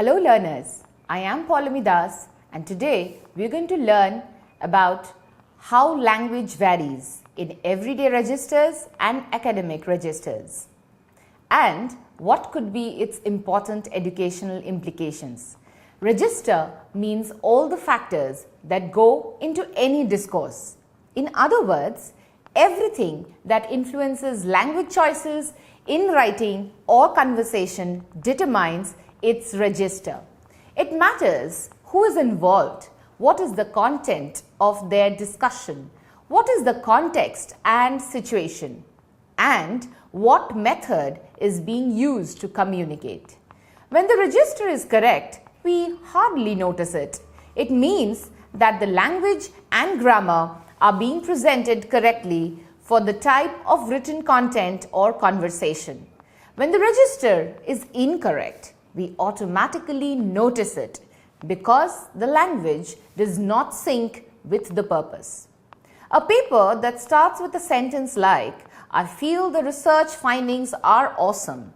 Hello learners, I am Paulami Das and today we are going to learn about how language varies in everyday registers and academic registers and what could be its important educational implications. Register means all the factors that go into any discourse. In other words, everything that influences language choices in writing or conversation determines its register. It matters who is involved, what is the content of their discussion, what is the context and situation, and what method is being used to communicate. When the register is correct, we hardly notice it. It means that the language and grammar are being presented correctly for the type of written content or conversation. When the register is incorrect, we automatically notice it because the language does not sync with the purpose. A paper that starts with a sentence like, "I feel the research findings are awesome,"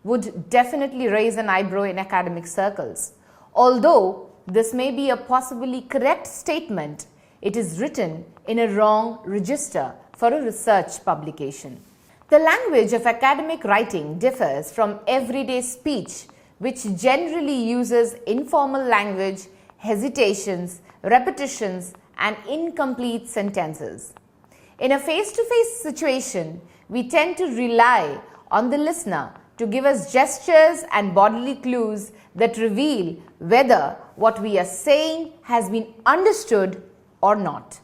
would definitely raise an eyebrow in academic circles. Although this may be a possibly correct statement, it is written in a wrong register for a research publication. The language of academic writing differs from everyday speech, which generally uses informal language, hesitations, repetitions, and incomplete sentences. In a face-to-face situation, we tend to rely on the listener to give us gestures and bodily clues that reveal whether what we are saying has been understood or not.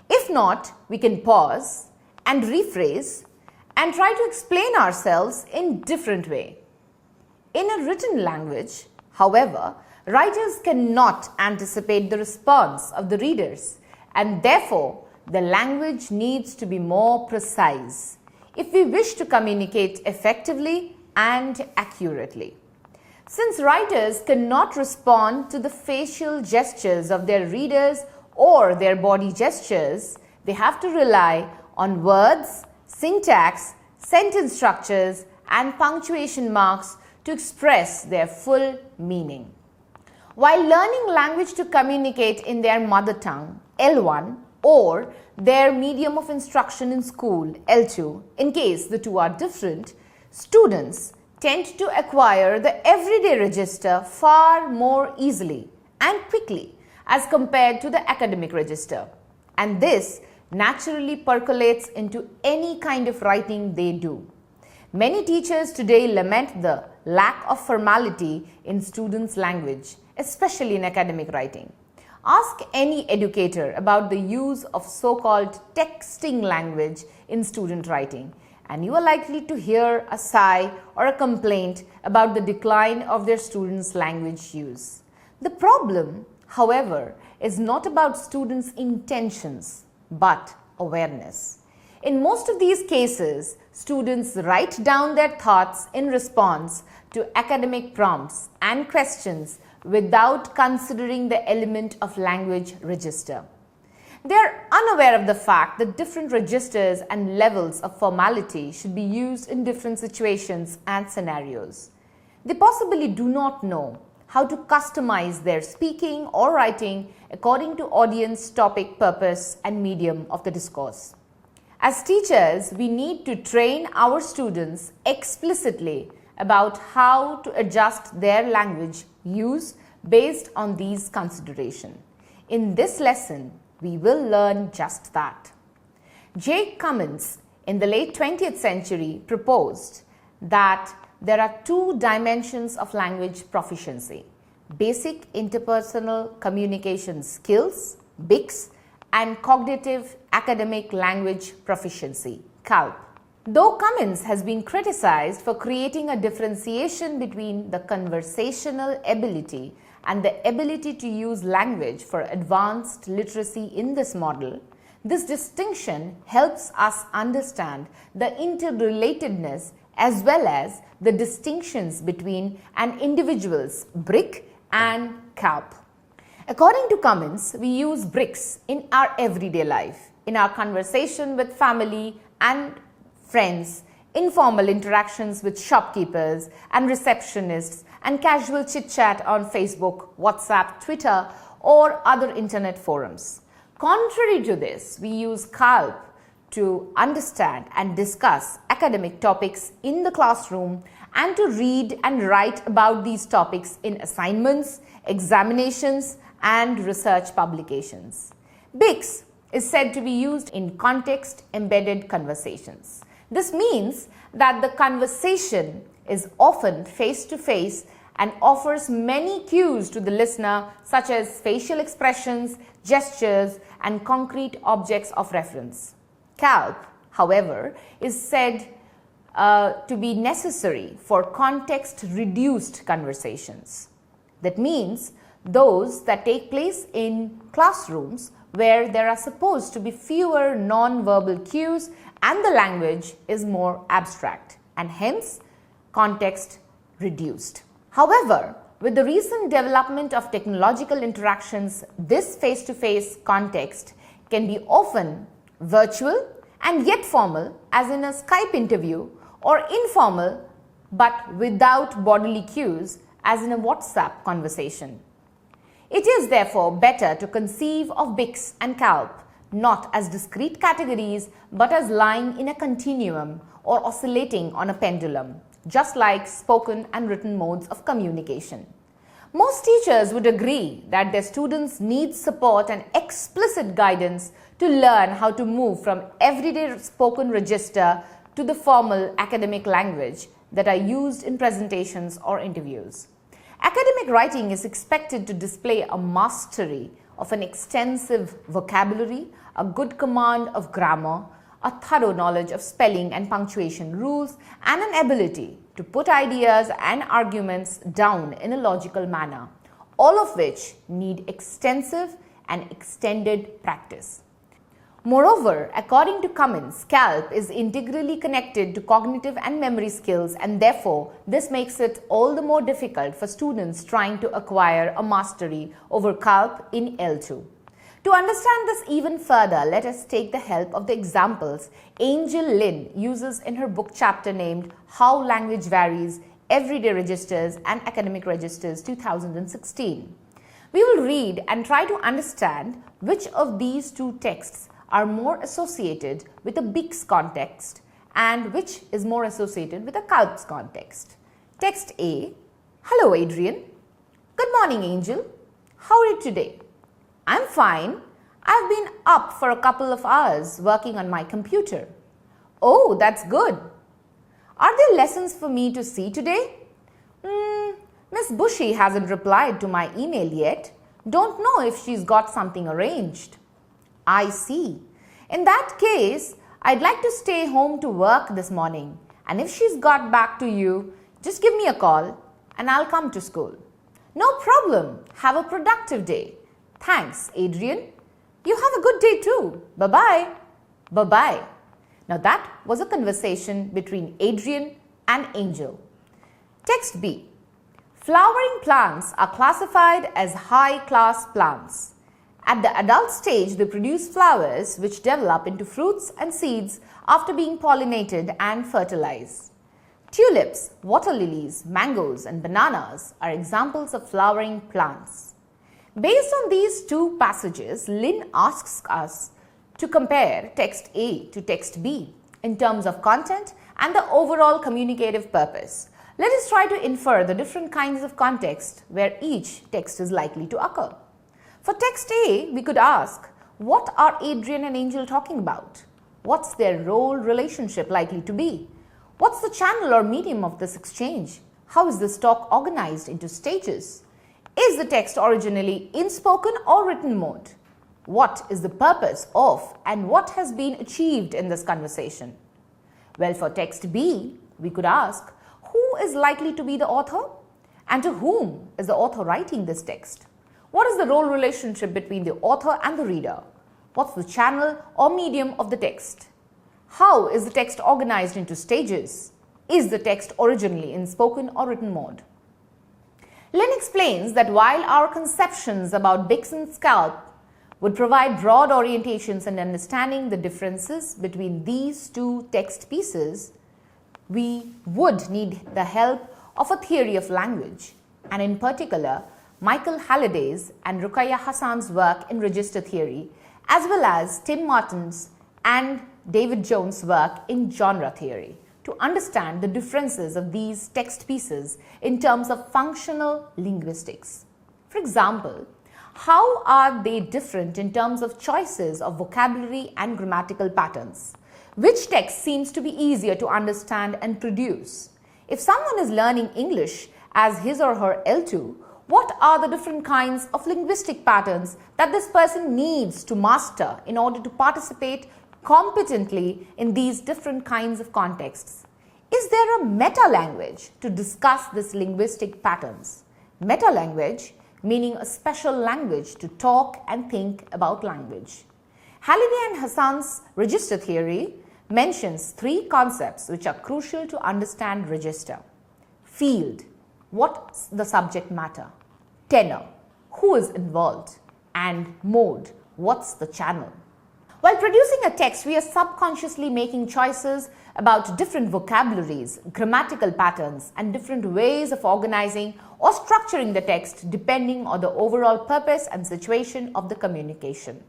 If not, we can pause and rephrase and try to explain ourselves in different way. In a written language, however, writers cannot anticipate the response of the readers, and therefore the language needs to be more precise if we wish to communicate effectively and accurately. Since writers cannot respond to the facial gestures of their readers or their body gestures, they have to rely on words, syntax, sentence structures, and punctuation marks to express their full meaning. While learning language to communicate in their mother tongue, L1, or their medium of instruction in school, L2, in case the two are different, students tend to acquire the everyday register far more easily and quickly as compared to the academic register. And this naturally percolates into any kind of writing they do. Many teachers today lament the lack of formality in students' language, especially in academic writing. Ask any educator about the use of so-called texting language in student writing, and you are likely to hear a sigh or a complaint about the decline of their students' language use. The problem, however, is not about students' intentions, but awareness. In most of these cases, students write down their thoughts in response to academic prompts and questions without considering the element of language register. They are unaware of the fact that different registers and levels of formality should be used in different situations and scenarios. They possibly do not know how to customize their speaking or writing according to audience, topic, purpose, and medium of the discourse. As teachers, we need to train our students explicitly about how to adjust their language use based on these considerations. In this lesson, we will learn just that. Jake Cummins in the late 20th century proposed that there are two dimensions of language proficiency: basic interpersonal communication skills, BICS, and cognitive academic language proficiency, CALP. Though Cummins has been criticized for creating a differentiation between the conversational ability and the ability to use language for advanced literacy in this model, this distinction helps us understand the interrelatedness as well as the distinctions between an individual's BRIC and CALP. According to Cummins, we use BRICS in our everyday life, in our conversation with family and friends, informal interactions with shopkeepers and receptionists, and casual chit-chat on Facebook, WhatsApp, Twitter, or other internet forums. Contrary to this, we use CALP to understand and discuss academic topics in the classroom and to read and write about these topics in assignments, examinations, and research publications. BICS is said to be used in context-embedded conversations. This means that the conversation is often face-to-face and offers many cues to the listener, such as facial expressions, gestures, and concrete objects of reference. CALP, however, is said to be necessary for context-reduced conversations. That means those that take place in classrooms where there are supposed to be fewer non-verbal cues and the language is more abstract and hence context-reduced. However, with the recent development of technological interactions, this face-to-face context can be often virtual and yet formal, as in a Skype interview, or informal but without bodily cues, as in a WhatsApp conversation. It is therefore better to conceive of BICS and CALP not as discrete categories but as lying in a continuum or oscillating on a pendulum, just like spoken and written modes of communication. Most teachers would agree that their students need support and explicit guidance to learn how to move from everyday spoken register to the formal academic language that are used in presentations or interviews. Academic writing is expected to display a mastery of an extensive vocabulary, a good command of grammar, a thorough knowledge of spelling and punctuation rules, and an ability to put ideas and arguments down in a logical manner, all of which need extensive and extended practice. Moreover, according to Cummins, CALP is integrally connected to cognitive and memory skills, and therefore this makes it all the more difficult for students trying to acquire a mastery over CALP in L2. To understand this even further, let us take the help of the examples Angel Lin uses in her book chapter named How Language Varies, Everyday Registers and Academic Registers 2016. We will read and try to understand which of these two texts are more associated with a BICS context and which is more associated with a CALPS context. Text A. Hello Adrian. Good morning Angel. How are you today? I'm fine. I've been up for a couple of hours working on my computer. Oh, that's good. Are there lessons for me to see today? Miss Bushy hasn't replied to my email yet. Don't know if she's got something arranged. I see. In that case, I'd like to stay home to work this morning, and if she's got back to you, just give me a call and I'll come to school. No problem. Have a productive day. Thanks, Adrian. You have a good day too. Bye-bye. Bye-bye. Now that was a conversation between Adrian and Angel. Text B. Flowering plants are classified as high-class plants. At the adult stage, they produce flowers which develop into fruits and seeds after being pollinated and fertilized. Tulips, water lilies, mangoes, and bananas are examples of flowering plants. Based on these two passages, Lin asks us to compare text A to text B in terms of content and the overall communicative purpose. Let us try to infer the different kinds of context where each text is likely to occur. For text A, we could ask, what are Adrian and Angel talking about? What's their role relationship likely to be? What's the channel or medium of this exchange? How is this talk organized into stages? Is the text originally in spoken or written mode? What is the purpose of and what has been achieved in this conversation? Well, for text B, we could ask, who is likely to be the author? And to whom is the author writing this text? What is the role relationship between the author and the reader? What's the channel or medium of the text? How is the text organized into stages? Is the text originally in spoken or written mode? Lin explains that while our conceptions about BICS and CALP would provide broad orientations in understanding the differences between these two text pieces, we would need the help of a theory of language, and in particular, Michael Halliday's and Ruqayya Hassan's work in register theory, as well as Tim Martin's and David Jones' work in genre theory, to understand the differences of these text pieces in terms of functional linguistics. For example, how are they different in terms of choices of vocabulary and grammatical patterns? Which text seems to be easier to understand and produce? If someone is learning English as his or her L2, what are the different kinds of linguistic patterns that this person needs to master in order to participate competently in these different kinds of contexts? Is there a meta-language to discuss these linguistic patterns? Meta-language meaning a special language to talk and think about language. Halliday and Hassan's register theory mentions three concepts which are crucial to understand register. Field, what's the subject matter? Tenor, who is involved? And mode, what's the channel? While producing a text, we are subconsciously making choices about different vocabularies, grammatical patterns, and different ways of organizing or structuring the text depending on the overall purpose and situation of the communication.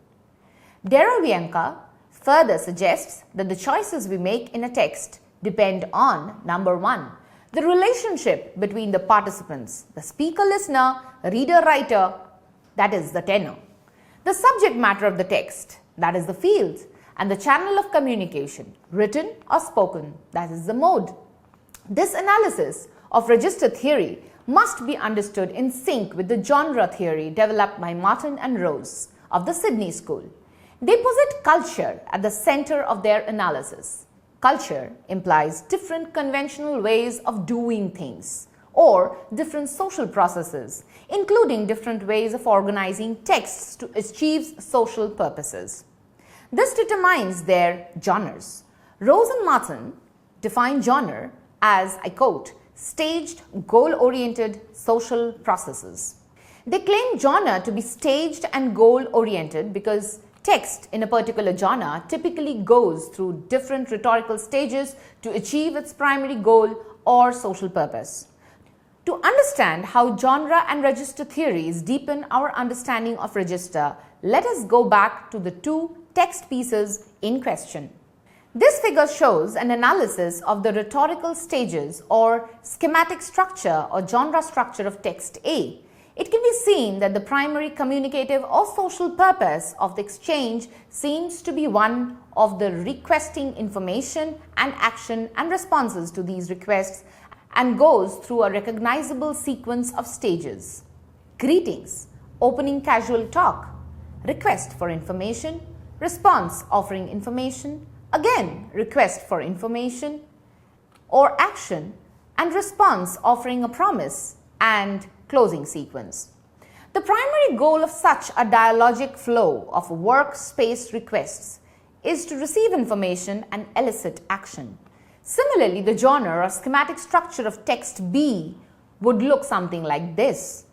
Deravienka further suggests that the choices we make in a text depend on, number one, the relationship between the participants, the speaker-listener, reader-writer, that is the tenor, the subject matter of the text, that is the field, and the channel of communication, written or spoken, that is the mode. This analysis of register theory must be understood in sync with the genre theory developed by Martin and Rose of the Sydney School. They posit culture at the center of their analysis. Culture implies different conventional ways of doing things or different social processes, including different ways of organizing texts to achieve social purposes. This determines their genres. Rose and Martin define genre as, I quote, staged, goal-oriented social processes. They claim genre to be staged and goal-oriented because text in a particular genre typically goes through different rhetorical stages to achieve its primary goal or social purpose. To understand how genre and register theories deepen our understanding of register, let us go back to the two text pieces in question. This figure shows an analysis of the rhetorical stages or schematic structure or genre structure of text A. It can be seen that the primary communicative or social purpose of the exchange seems to be one of the requesting information and action and responses to these requests, and goes through a recognizable sequence of stages. Greetings, opening casual talk, request for information, response offering information, again request for information or action, and response offering a promise, and closing sequence. The primary goal of such a dialogic flow of workspace requests is to receive information and elicit action. Similarly, the genre or schematic structure of text B would look something like this.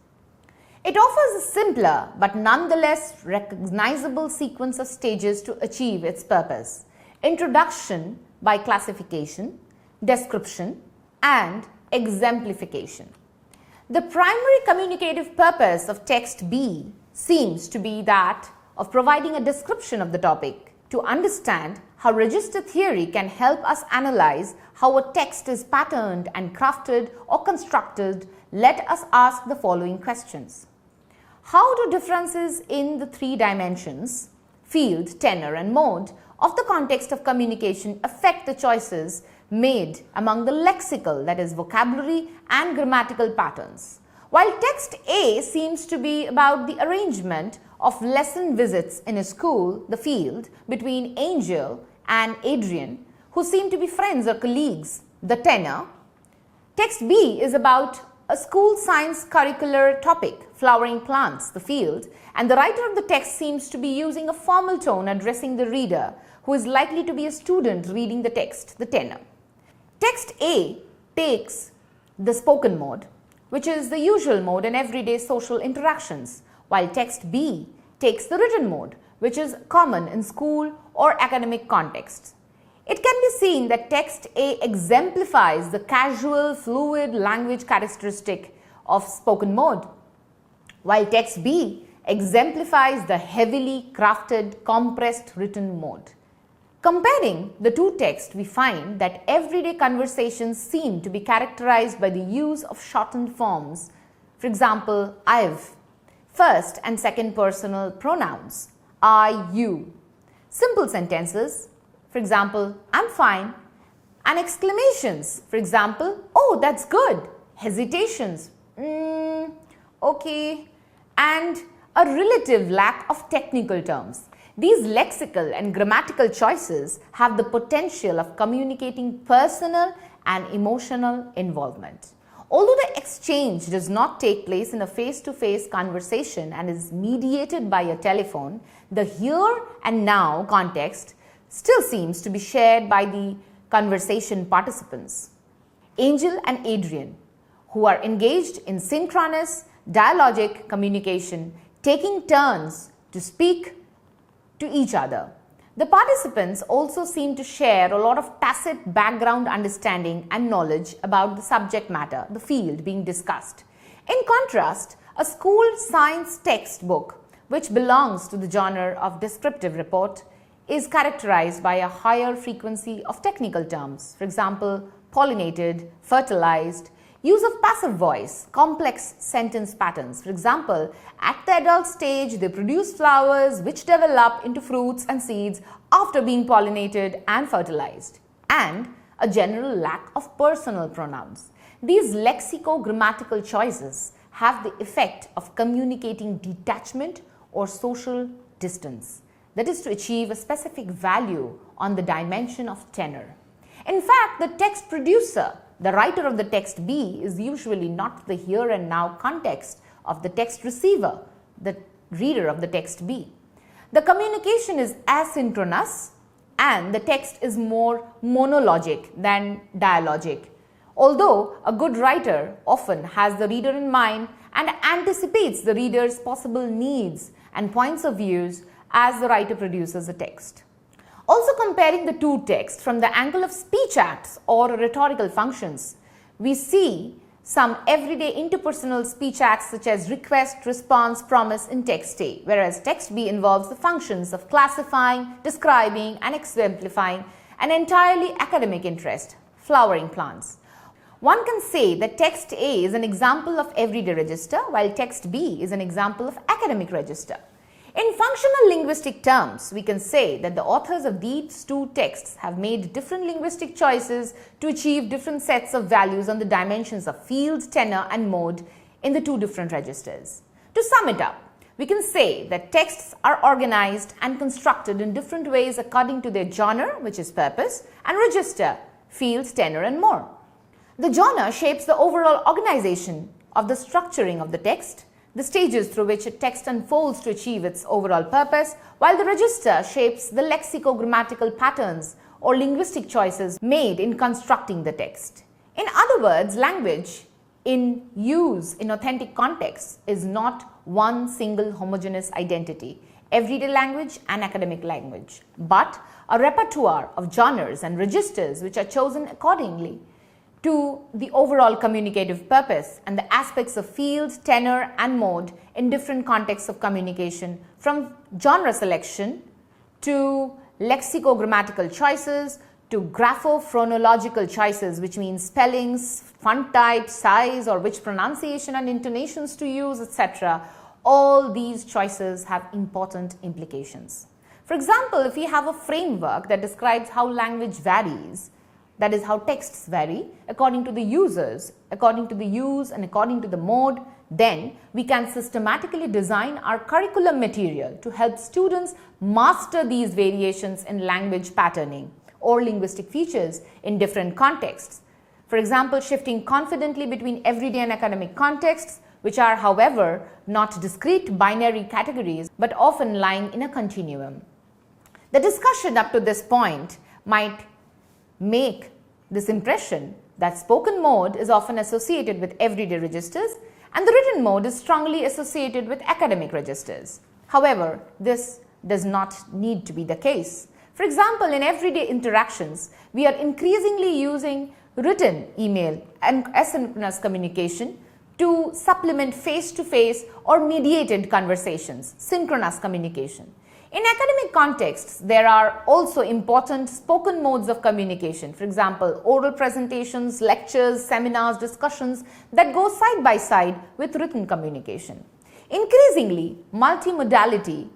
It offers a simpler but nonetheless recognizable sequence of stages to achieve its purpose: introduction by classification, description, and exemplification. The primary communicative purpose of text B seems to be that of providing a description of the topic. To understand how register theory can help us analyze how a text is patterned and crafted or constructed, let us ask the following questions. How do differences in the three dimensions, field, tenor, and mode, of the context of communication affect the choices made among the lexical, that is vocabulary, and grammatical patterns? While text A seems to be about the arrangement of lesson visits in a school, the field, between Angel and Adrian, who seem to be friends or colleagues, the tenor, text B is about a school science curricular topic, flowering plants, the field, and the writer of the text seems to be using a formal tone addressing the reader, who is likely to be a student reading the text, the tenor. Text A takes the spoken mode, which is the usual mode in everyday social interactions, while text B takes the written mode, which is common in school or academic contexts. It can be seen that text A exemplifies the casual, fluid language characteristic of spoken mode, while text B exemplifies the heavily crafted, compressed written mode. Comparing the two texts, we find that everyday conversations seem to be characterized by the use of shortened forms. For example, I've, first and second personal pronouns, I, you. Simple sentences, for example, I'm fine, and exclamations, for example, oh, that's good, hesitations, okay, and a relative lack of technical terms. These lexical and grammatical choices have the potential of communicating personal and emotional involvement. Although the exchange does not take place in a face-to-face conversation and is mediated by a telephone, the here and now context still seems to be shared by the conversation participants. Angel and Adrian, who are engaged in synchronous dialogic communication, taking turns to speak to each other. The participants also seem to share a lot of tacit background understanding and knowledge about the subject matter, the field being discussed. In contrast, a school science textbook, which belongs to the genre of descriptive report, is characterized by a higher frequency of technical terms, for example, pollinated, fertilized, use of passive voice, complex sentence patterns. For example, at the adult stage, they produce flowers which develop into fruits and seeds after being pollinated and fertilized, and a general lack of personal pronouns. These lexico-grammatical choices have the effect of communicating detachment or social distance, that is to achieve a specific value on the dimension of tenor. In fact, the text producer, the writer of the text B, is usually not the here and now context of the text receiver, the reader of the text B. The communication is asynchronous and the text is more monologic than dialogic. Although a good writer often has the reader in mind and anticipates the reader's possible needs and points of views as the writer produces a text. Also, comparing the two texts from the angle of speech acts or rhetorical functions, we see some everyday interpersonal speech acts such as request, response, promise in text A, whereas text B involves the functions of classifying, describing, and exemplifying an entirely academic interest, flowering plants. One can say that text A is an example of everyday register, while text B is an example of academic register. In functional linguistic terms, we can say that the authors of these two texts have made different linguistic choices to achieve different sets of values on the dimensions of field, tenor, and mode in the two different registers. To sum it up, we can say that texts are organized and constructed in different ways according to their genre, which is purpose, and register, field, tenor, and more. The genre shapes the overall organization of the structuring of the text, the stages through which a text unfolds to achieve its overall purpose, while the register shapes the lexico-grammatical patterns or linguistic choices made in constructing the text. In other words, language in use in authentic contexts is not one single homogeneous identity, everyday language and academic language, but a repertoire of genres and registers which are chosen accordingly to the overall communicative purpose and the aspects of field, tenor, and mode in different contexts of communication, from genre selection to lexico-grammatical choices to grapho-phronological choices, which means spellings, font type, size, or which pronunciation and intonations to use, etc. All these choices have important implications. For example, if we have a framework that describes how language varies, that is how texts vary according to the users, according to the use and according to the mode, then we can systematically design our curriculum material to help students master these variations in language patterning or linguistic features in different contexts. For example, shifting confidently between everyday and academic contexts, which are, however, not discrete binary categories but often lying in a continuum. The discussion up to this point might make this impression that spoken mode is often associated with everyday registers and the written mode is strongly associated with academic registers. However, this does not need to be the case. For example, in everyday interactions, we are increasingly using written email and asynchronous communication to supplement face-to-face or mediated conversations, synchronous communication. In academic contexts, there are also important spoken modes of communication. For example, oral presentations, lectures, seminars, discussions that go side by side with written communication. Increasingly, multimodality,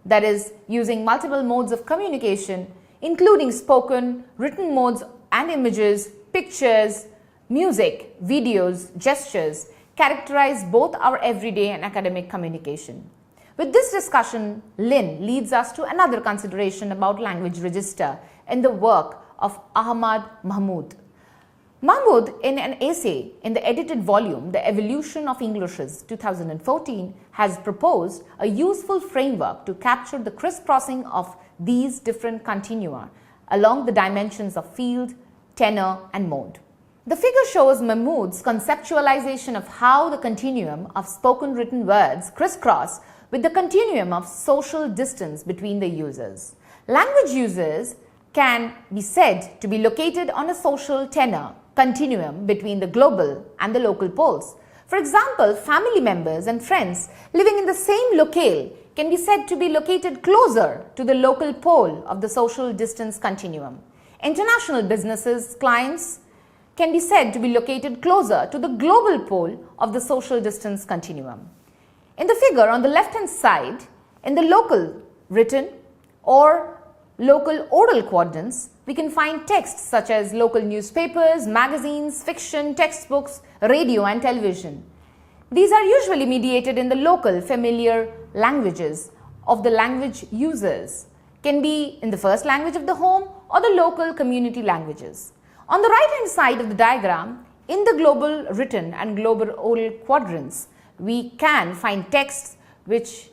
that is, using multiple modes of communication, including spoken, written modes and images, pictures, music, videos, gestures, characterize both our everyday and academic communication. With this discussion, Lynn leads us to another consideration about language register in the work of Ahmad Mahmood. Mahmood, in an essay in the edited volume, The Evolution of Englishes 2014, has proposed a useful framework to capture the crisscrossing of these different continua along the dimensions of field, tenor, and mode. The figure shows Mahmood's conceptualization of how the continuum of spoken written words crisscross with the continuum of social distance between the users. Language users can be said to be located on a social tenor continuum between the global and the local poles. For example, family members and friends living in the same locale can be said to be located closer to the local pole of the social distance continuum. International businesses, clients can be said to be located closer to the global pole of the social distance continuum. In the figure on the left-hand side, in the local written or local oral quadrants, we can find texts such as local newspapers, magazines, fiction, textbooks, radio and television. These are usually mediated in the local familiar languages of the language users, can be in the first language of the home or the local community languages. On the right-hand side of the diagram, in the global written and global oral quadrants, we can find texts which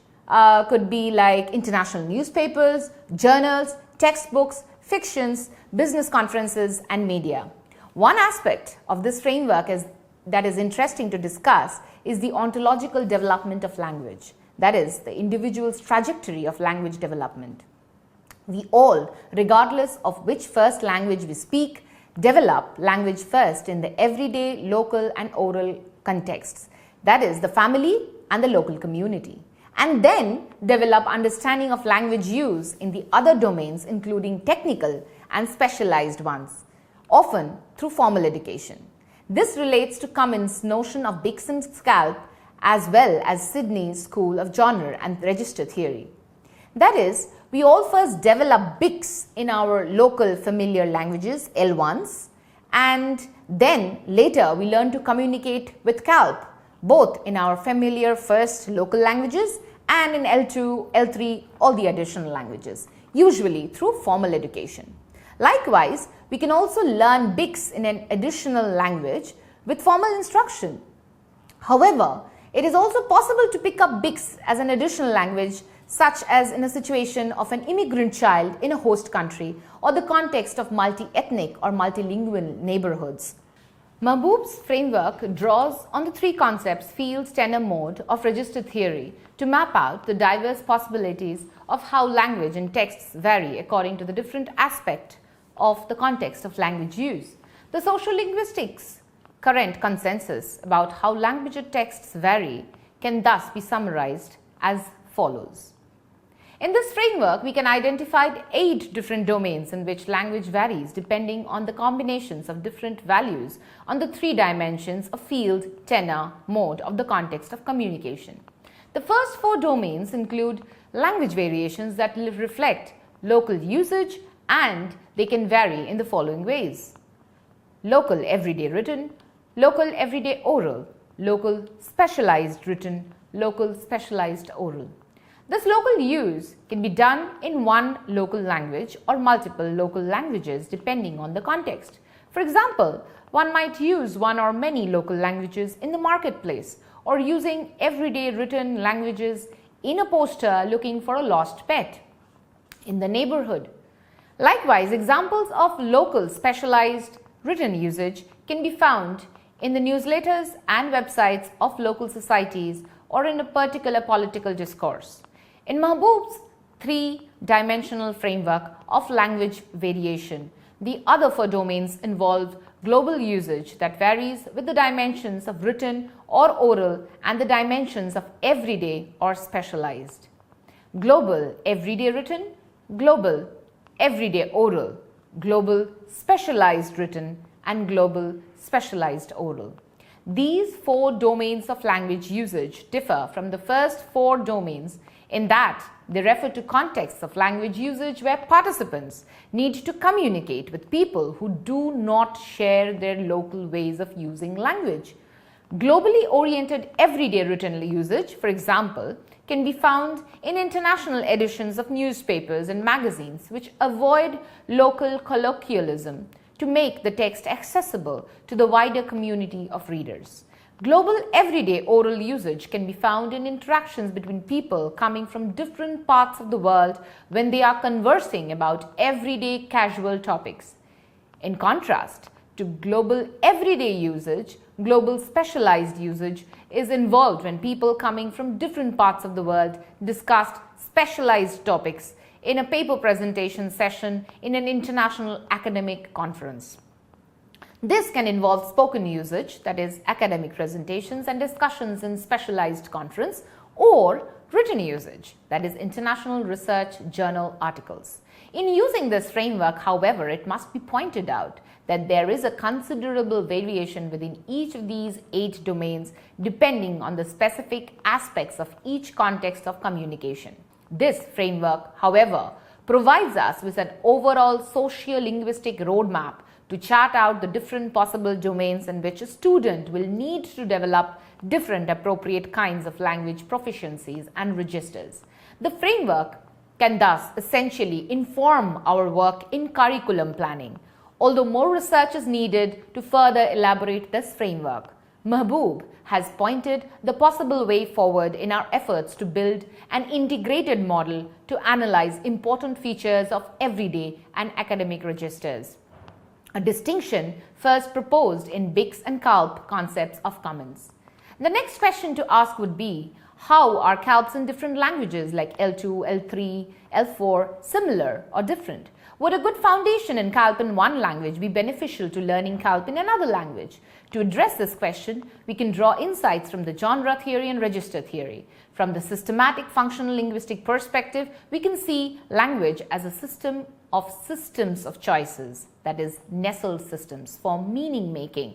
could be like international newspapers, journals, textbooks, fictions, business conferences, and media. One aspect of this framework that is interesting to discuss is the ontological development of language, that is, the individual's trajectory of language development. We all, regardless of which first language we speak, develop language first in the everyday, local, and oral contexts, that is, the family and the local community, and then develop understanding of language use in the other domains, including technical and specialized ones, often through formal education. This relates to Cummins' notion of BICS and CALP as well as Sydney's School of Genre and Register theory. That is, we all first develop BICS in our local familiar languages, L1s, and then later we learn to communicate with CALP, both in our familiar first local languages and in L2, L3, all the additional languages, usually through formal education. Likewise, we can also learn BICS in an additional language with formal instruction. However, it is also possible to pick up BICS as an additional language, such as in a situation of an immigrant child in a host country or the context of multi-ethnic or multilingual neighborhoods. Mahmood's framework draws on the three concepts field, tenor, mode of register theory to map out the diverse possibilities of how language and texts vary according to the different aspect of the context of language use. The social linguistics current consensus about how language and texts vary can thus be summarized as follows. In this framework, we can identify 8 different domains in which language varies depending on the combinations of different values on the 3 dimensions of field, tenor, mode of the context of communication. The first 4 domains include language variations that reflect local usage, and they can vary in the following ways: local everyday written, local everyday oral, local specialized written, local specialized oral. This local use can be done in one local language or multiple local languages depending on the context. For example, one might use one or many local languages in the marketplace or using everyday written languages in a poster looking for a lost pet in the neighborhood. Likewise, examples of local specialized written usage can be found in the newsletters and websites of local societies or in a particular political discourse. In Mahmood's 3 dimensional framework of language variation. The other 4 domains involve global usage that varies with the dimensions of written or oral and the dimensions of everyday or specialized. Global everyday written, global everyday oral, global specialized written, and global specialized oral. These 4 domains of language usage differ from the first 4 domains in that they refer to contexts of language usage where participants need to communicate with people who do not share their local ways of using language. Globally oriented everyday written usage, for example, can be found in international editions of newspapers and magazines which avoid local colloquialism to make the text accessible to the wider community of readers. Global everyday oral usage can be found in interactions between people coming from different parts of the world when they are conversing about everyday casual topics. In contrast to global everyday usage, global specialized usage is involved when people coming from different parts of the world discuss specialized topics in a paper presentation session in an international academic conference. This can involve spoken usage, that is, academic presentations and discussions in specialized conference, or written usage, that is, international research journal articles. In using this framework, however, it must be pointed out that there is a considerable variation within each of these 8 domains depending on the specific aspects of each context of communication. This framework, however, provides us with an overall socio-linguistic roadmap to chart out the different possible domains in which a student will need to develop different appropriate kinds of language proficiencies and registers. The framework can thus essentially inform our work in curriculum planning, although more research is needed to further elaborate this framework. Mahboob has pointed the possible way forward in our efforts to build an integrated model to analyze important features of everyday and academic registers, a distinction first proposed in BICS and CALP concepts of Cummins. The next question to ask would be, how are CALPs in different languages like L2, L3, L4 similar or different? Would a good foundation in CALP in one language be beneficial to learning CALP in another language? To address this question, we can draw insights from the genre theory and register theory. From the systematic functional linguistic perspective, we can see language as a system of systems of choices, that is, nestled systems for meaning making,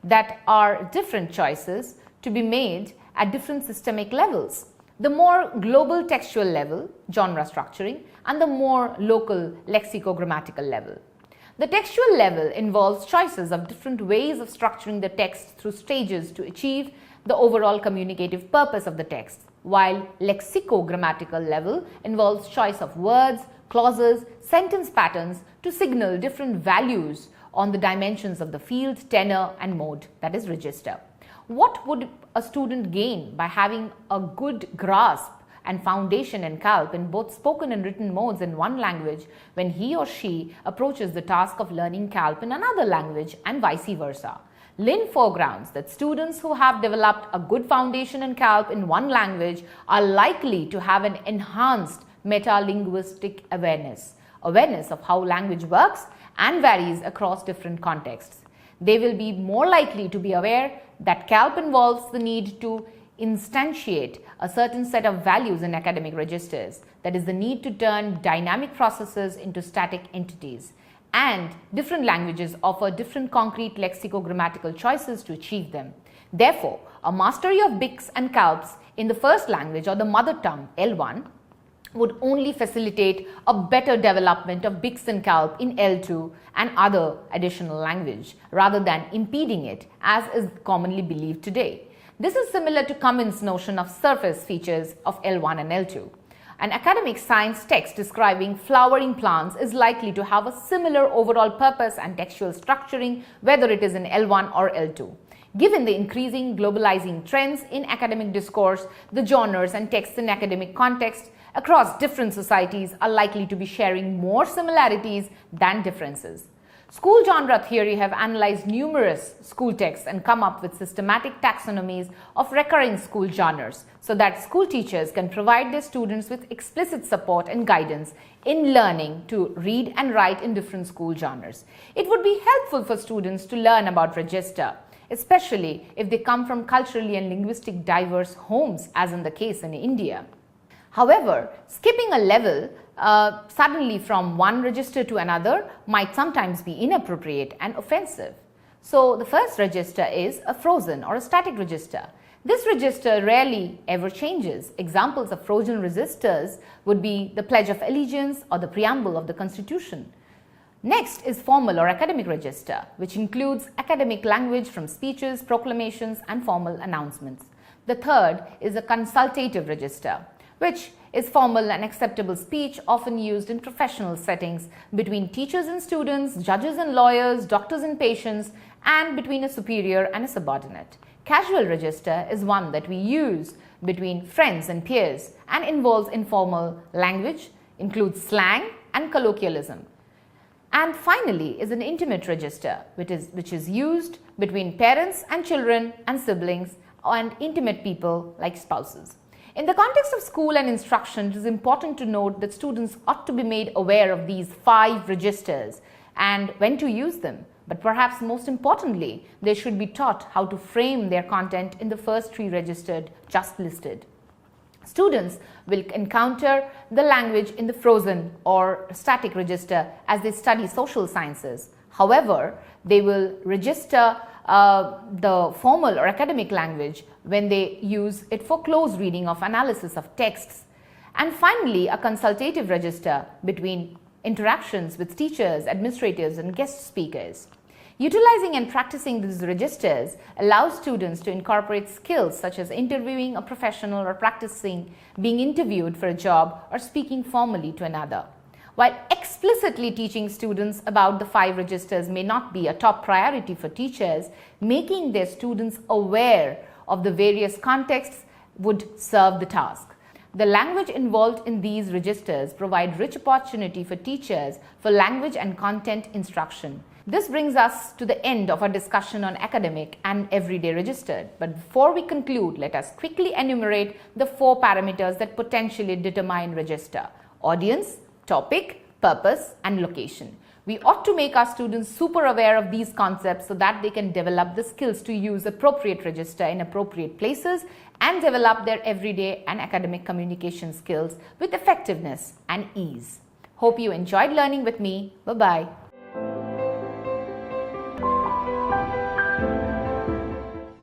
that are different choices to be made at different systemic levels. The more global textual level, genre structuring, and the more local lexicogrammatical level. The textual level involves choices of different ways of structuring the text through stages to achieve the overall communicative purpose of the text, while lexicogrammatical level involves choice of words, clauses, sentence patterns to signal different values on the dimensions of the field, tenor, and mode, that is, register. What would a student gain by having a good grasp and foundation in CALP in both spoken and written modes in one language when he or she approaches the task of learning CALP in another language, and vice versa? Lin foregrounds that students who have developed a good foundation in CALP in one language are likely to have an enhanced meta-linguistic awareness of how language works and varies across different contexts. They will be more likely to be aware that CALP involves the need to instantiate a certain set of values in academic registers, that is, the need to turn dynamic processes into static entities, and different languages offer different concrete lexicogrammatical choices to achieve them. Therefore, a mastery of BICS and CALPs in the first language or the mother tongue, L1, would only facilitate a better development of BICS and CALP in L2 and other additional language, rather than impeding it, as is commonly believed today. This is similar to Cummins' notion of surface features of L1 and L2. An academic science text describing flowering plants is likely to have a similar overall purpose and textual structuring, whether it is in L1 or L2. Given the increasing globalizing trends in academic discourse, the genres and texts in academic context across different societies are likely to be sharing more similarities than differences. School genre theory have analyzed numerous school texts and come up with systematic taxonomies of recurring school genres so that school teachers can provide their students with explicit support and guidance in learning to read and write in different school genres. It would be helpful for students to learn about register, especially if they come from culturally and linguistic diverse homes, as in the case in India. However, skipping a level suddenly from one register to another might sometimes be inappropriate and offensive. So the first register is a frozen or a static register. This register rarely ever changes. Examples of frozen registers would be the Pledge of Allegiance or the preamble of the Constitution. Next is formal or academic register, which includes academic language from speeches, proclamations, and formal announcements. The third is a consultative register, which is formal and acceptable speech often used in professional settings between teachers and students, judges and lawyers, doctors and patients, and between a superior and a subordinate. Casual register is one that we use between friends and peers and involves informal language, includes slang and colloquialism. And finally is an intimate register, which is used between parents and children and siblings and intimate people like spouses. In the context of school and instruction, it is important to note that students ought to be made aware of these 5 registers and when to use them. But perhaps most importantly, they should be taught how to frame their content in the first 3 registered just listed. Students will encounter the language in the frozen or static register as they study social sciences. However, they will register the formal or academic language when they use it for close reading of analysis of texts. And finally, a consultative register between interactions with teachers, administrators, and guest speakers. Utilizing and practicing these registers allows students to incorporate skills such as interviewing a professional or practicing being interviewed for a job or speaking formally to another. While explicitly teaching students about the 5 registers may not be a top priority for teachers, making their students aware of the various contexts would serve the task. The language involved in these registers provide rich opportunity for teachers for language and content instruction. This brings us to the end of our discussion on academic and everyday registered. But before we conclude, let us quickly enumerate the 4 parameters that potentially determine register: audience, topic, purpose, and location. We ought to make our students super aware of these concepts so that they can develop the skills to use appropriate register in appropriate places and develop their everyday and academic communication skills with effectiveness and ease. Hope you enjoyed learning with me. Bye-bye.